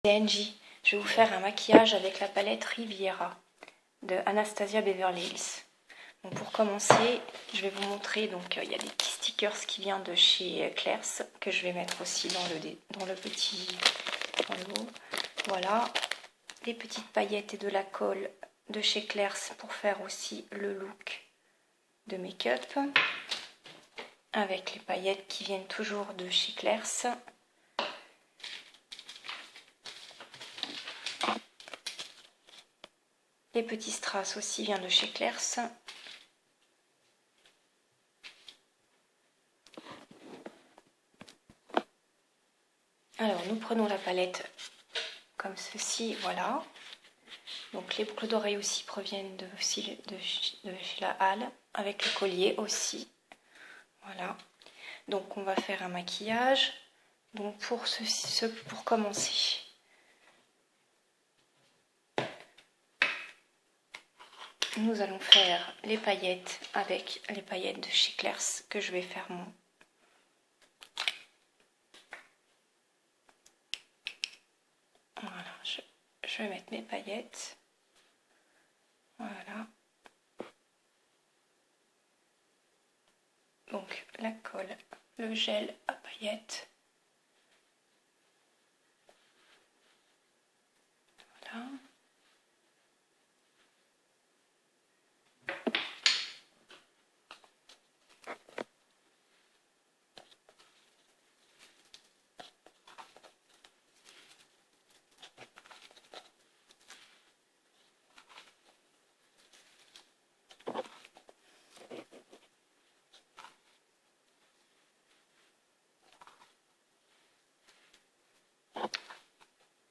TNJ, je vais vous faire un maquillage avec la palette Riviera de Anastasia Beverly Hills. Donc pour commencer, je vais vous montrer, donc il y a des petits stickers qui viennent de chez Claire's que je vais mettre aussi dans le haut. Voilà, des petites paillettes et de la colle de chez Claire's pour faire aussi le look de make-up. Avec les paillettes qui viennent toujours de chez Claire's. Les petits strass aussi viennent de chez Claire's. Alors nous prenons la palette comme ceci, voilà. Donc les boucles d'oreilles aussi proviennent de chez la Halle, avec le collier aussi. Voilà. Donc on va faire un maquillage. Donc pour commencer, nous allons faire les paillettes avec les paillettes de chez Claire's que je vais faire mon. Voilà, je vais mettre mes paillettes. Voilà. Donc la colle, le gel à paillettes. Voilà.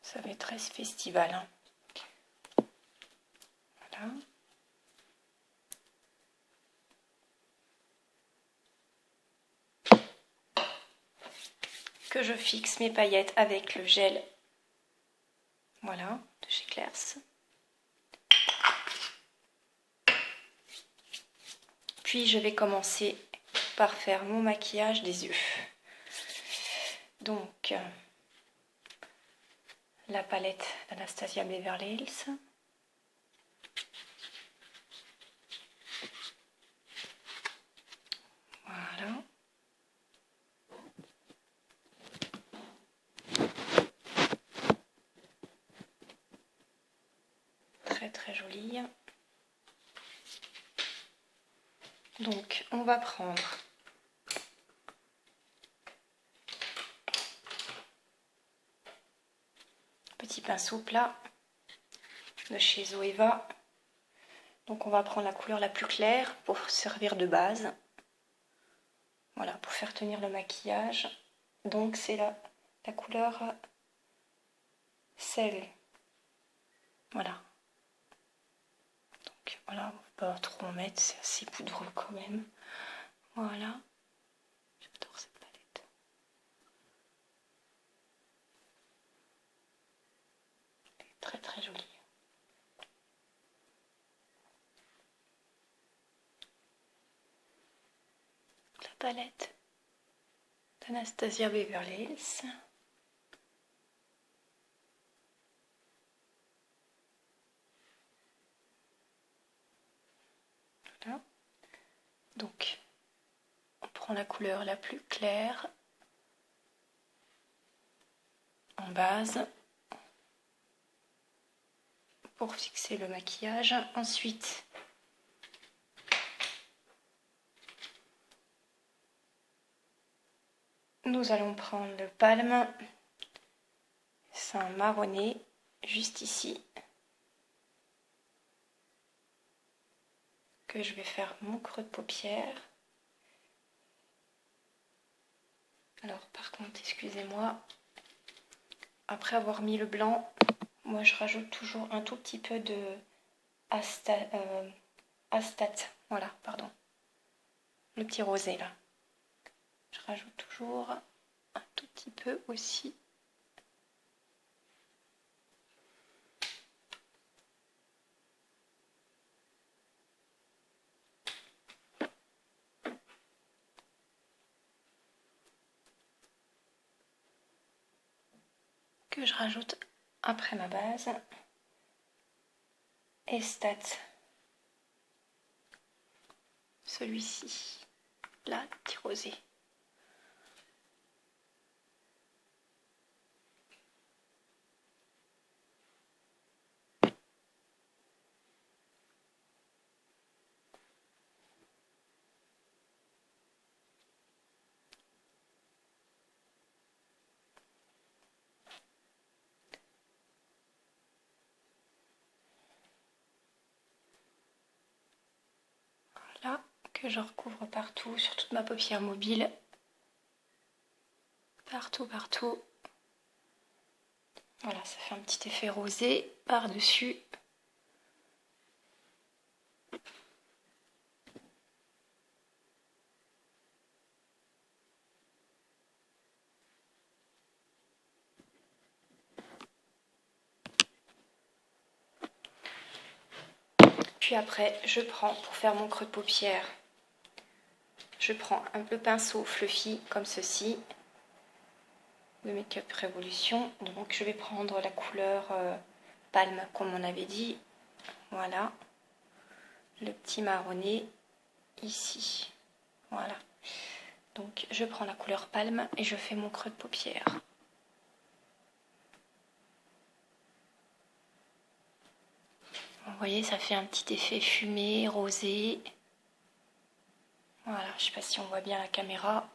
Ça va être très festival. Hein. Voilà. Que je fixe mes paillettes avec le gel. Voilà, de chez Claire's. Puis je vais commencer par faire mon maquillage des yeux. Donc, la palette d'Anastasia Beverly Hills. Voilà. Très très jolie. Donc, on va prendre petit pinceau plat de chez Zoeva. Donc on va prendre la couleur la plus claire pour servir de base. Voilà, pour faire tenir le maquillage. Donc c'est la couleur sel. Voilà. Donc voilà, on ne va pas trop en mettre, c'est assez poudreux quand même. Voilà. J'adore cette palette. Elle est très très jolie. La palette d'Anastasia Beverly Hills. Voilà. Donc, on prend la couleur la plus claire en base pour fixer le maquillage. Ensuite, nous allons prendre le Palm. C'est un marronné juste ici. Que je vais faire mon creux de paupière. Alors par contre, excusez-moi, après avoir mis le blanc, moi je rajoute toujours un tout petit peu de Astat, voilà, pardon, le petit rosé là. Je rajoute toujours un tout petit peu aussi. Que je rajoute après ma base. Estate. Celui-ci. Là, petit rosé. Voilà, que je recouvre partout, sur toute ma paupière mobile. Partout, partout. Voilà, ça fait un petit effet rosé par-dessus. Puis après, je prends, pour faire mon creux de paupière, je prends le pinceau Fluffy, comme ceci, de Make Up Revolution. Donc je vais prendre la couleur Palme, comme on avait dit. Voilà. Le petit marronné, ici. Voilà. Donc je prends la couleur Palme et je fais mon creux de paupière. Vous voyez, ça fait un petit effet fumé, rosé. Voilà, je ne sais pas si on voit bien la caméra.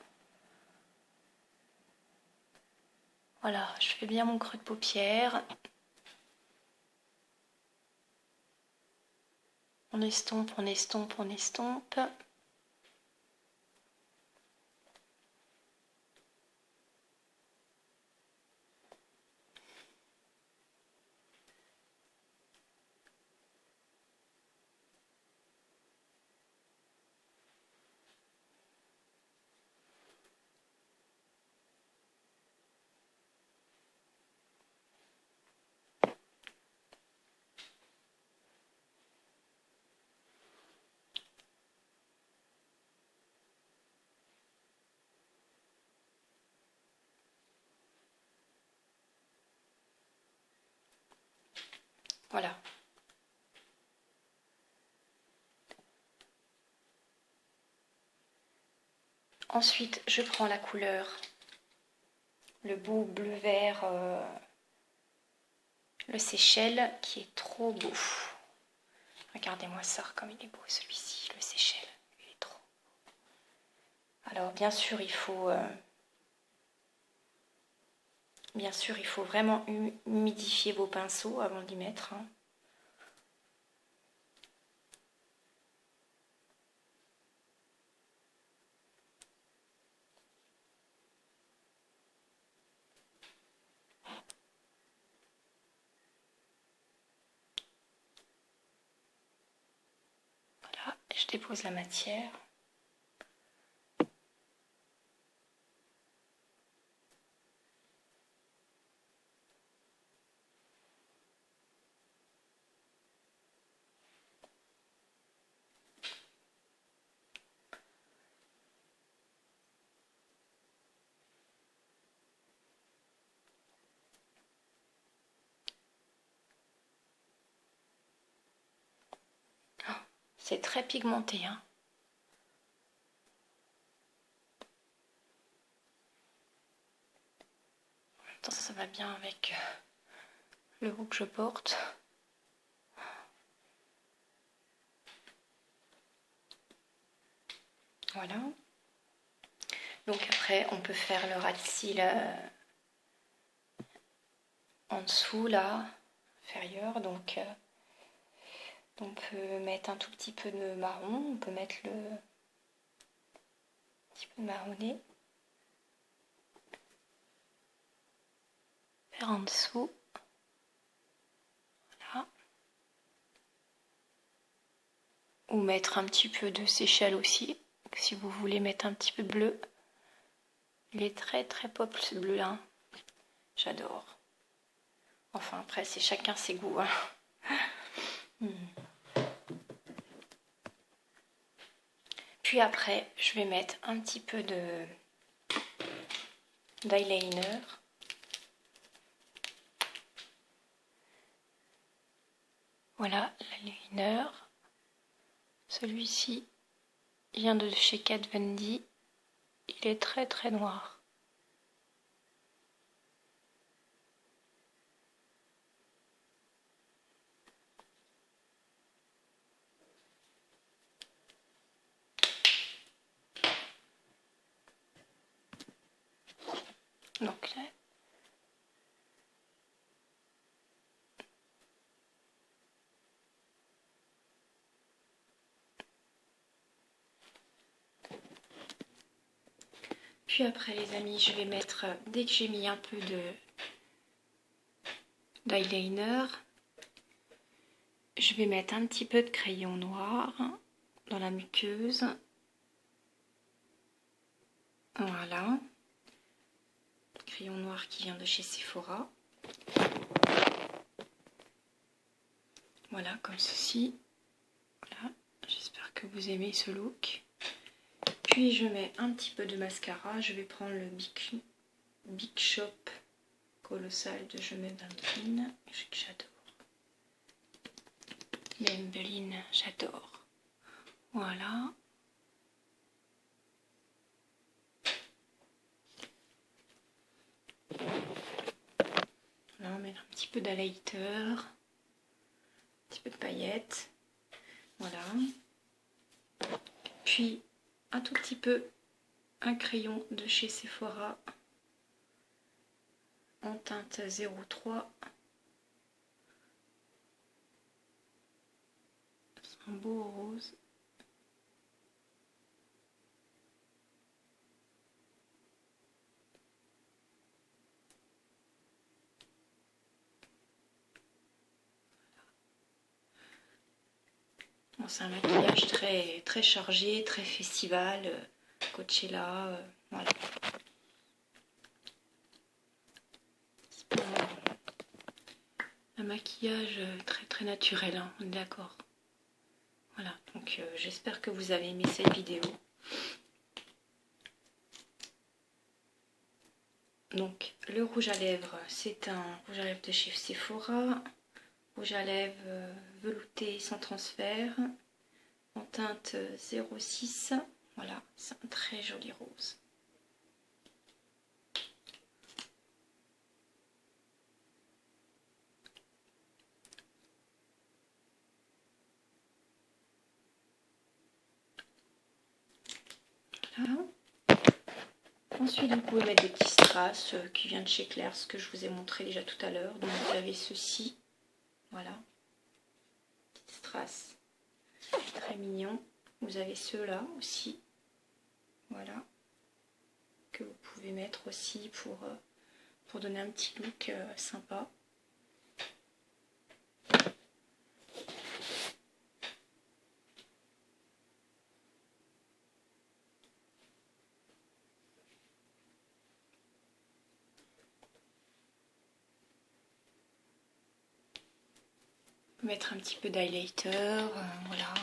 Voilà, je fais bien mon creux de paupière. On estompe, on estompe, on estompe. Voilà. Ensuite, je prends la couleur, le beau bleu-vert, le Seychelles, qui est trop beau. Regardez-moi ça, comme il est beau celui-ci, le Seychelles. Il est trop beau. Alors, bien sûr, il faut vraiment humidifier vos pinceaux avant d'y mettre. Hein. Voilà, je dépose la matière. Oh, c'est très pigmenté, hein. Ça va bien avec le look que je porte. Voilà. Donc après, on peut faire le ras de cils en dessous, là, inférieur. Donc, on peut mettre un tout petit peu de marron. On peut mettre le petit peu de marronné. Faire en dessous. Voilà. Ou mettre un petit peu de Seychelles aussi, si vous voulez mettre un petit peu de bleu. Il est très très pop ce bleu là. J'adore. Enfin après c'est chacun ses goûts. Hein. Puis après je vais mettre un petit peu d'eyeliner. Voilà l'eyeliner. Celui-ci vient de chez Kat Von D. Il est très très noir. Donc là, puis après les amis, je vais mettre, dès que j'ai mis un peu d'eyeliner, je vais mettre un petit peu de crayon noir dans la muqueuse. Voilà. Crayon noir qui vient de chez Sephora. Voilà, comme ceci. Voilà, j'espère que vous aimez ce look. Puis je mets un petit peu de mascara. Je vais prendre le Big Shop Colossal de Je Maybelline, que j'adore. Maybelline, j'adore. Voilà. Là, on met un petit peu d'highlighter, un petit peu de paillettes. Voilà. Puis un tout petit peu un crayon de chez Sephora en teinte 03. C'est un beau rose. Bon, c'est un maquillage très chargé, très festival, Coachella, voilà. C'est pas un maquillage très naturel, hein, on est d'accord. Voilà, donc j'espère que vous avez aimé cette vidéo. Donc le rouge à lèvres, c'est un rouge à lèvres de chez Sephora. Rouge à lèvres velouté sans transfert en teinte 06. Voilà, c'est un très joli rose. Voilà. Ensuite, vous pouvez mettre des petits strass qui viennent de chez Claire, ce que je vous ai montré déjà tout à l'heure. Donc vous avez ceci, voilà, petits strass, très mignon. Vous avez ceux-là aussi, voilà, que vous pouvez mettre aussi pour donner un petit look sympa. Mettre un petit peu d'highlighter, voilà.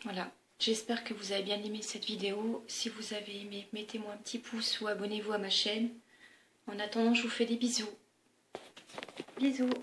Voilà, j'espère que vous avez bien aimé cette vidéo. Si vous avez aimé, mettez-moi un petit pouce ou abonnez-vous à ma chaîne. En attendant, je vous fais des bisous. Bisous.